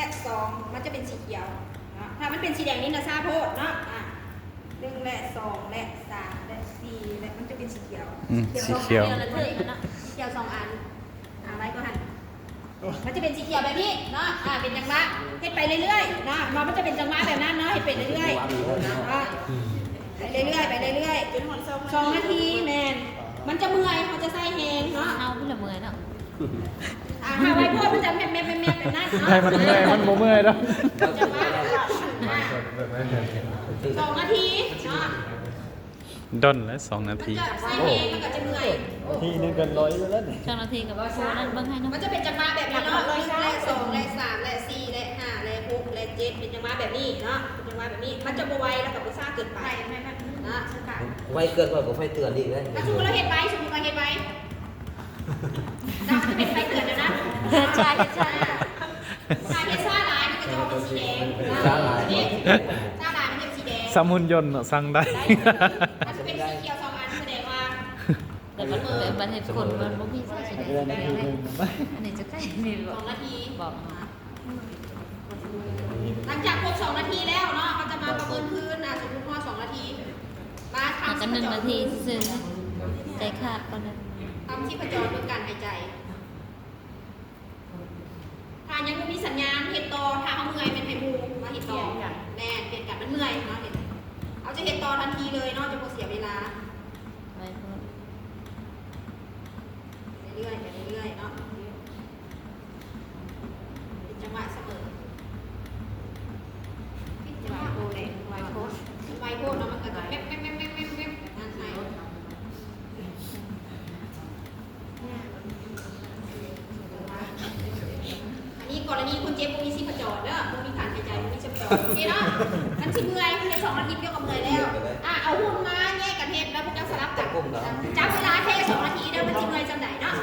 และ2มันจะเป็นสีเขียวนะถ้ามันเป็นสีแดงนี่นะซาโพดเนาะ1และ2และ3และ4และมันจะเป็นสีเขียวสีเขียว สีเขียว2อันไว้ก็หันมันจะเป็นสีเขียวแบบนี้เนาะเป็นจังหวะเฮ็ดไปเรื่อยๆเนาะมันจะเป็นจังหวะแบบนั้นเนาะเฮ็ดไปเรื่อยๆไปเรื่อยๆไปเรื่อยๆจนหมด2 นาทีแมนมันจะเมื่อยเขาจะใส่แหงเนาะเอาพี่ละเมื่อยเนาะหาไว้พวกมันจะแม่แบบนั้นเนาะ ให้มันเมื่อยมันบ่เมื่อยแล้ว จังหวะ2 นาทีเนาะดนแล้ว2 นาที ใส่แหงมันก็จะเมื่อย ทีนึงกันร้อยแล้วนี่ เจ้าหน้าที่กับครูนั่นเบิ่งให้เนาะ มันจะเป็นจังหวะแบบนี้เนาะ1และ2และ3และ4และ5และ6และ7เป็นจังหวะแบบนี้เนาะเป็นจังหวะแบบนี้มันจะบ่ไวแล้วก็บ่ซ่าเกินไปนะสังกัด ไวเกินกว่าก็ไฟเตือนอีกเลย ถ้าสมมติเราเห็นใบสมมติเราเห็นใบน่าจะเป็นไฟเตือนนะใช่ชาเห็ดซ่าลายมันก็จะออกเป็นสีแดงซ่าลายมันจะเป็นสีแดง สมุนยนต์สั่งได้ ถ้าจะเป็นสีเขียว2 อันแสดงว่า แต่มันเป็นเหตุผลมันบ่มีใช่สิได้อันนี้จะใกล้นี่บอก 2 นาที บอก หลังจากครบ2 นาทีแล้วเนาะเขาจะมาประเมินพื้นสมมติว่า2 นาทีมา อาจ ทำ จะ1 นาทีซื่อใจขาดก่อนนะ ทำที่ประจรด้วยการหายใจถ้ายังไม่มีสัญญาณเห็ดต่อถ้าเขาเมื่อยเป็นไฮบูมาเห็ดต่อแน่เปลี่ยนกันมันเมื่อยเนาะเอาจะเห็ดต่อทันทีเลยเนาะจะบ่เสียเวลา ไว้พูด เรื่อยๆไปเรื่อยๆเนาะเป็นจังหวะเสมอเป็นจังหวะโคเด็กไวโคตไวโคตเนาะมันก็จะแป๊บแป๊บแป๊บแป๊บแป๊บแป๊บแบบนั้นใช่อันนี้กรณีคนเจ็บบ่มีชีพจรเด้อบ่มีการหายใจบ่มีชีพจรโอเคเนาะมันสิเมื่อยแค่2 นาทีเดียวก็เมื่อยแล้วเอาหุ่นมาแยกกันเฮ็ดแล้วพวกเจ้าสลับกันจับเวลาแค่2 นาทีเด้อมันสิเมื่อยจังไดเนาะ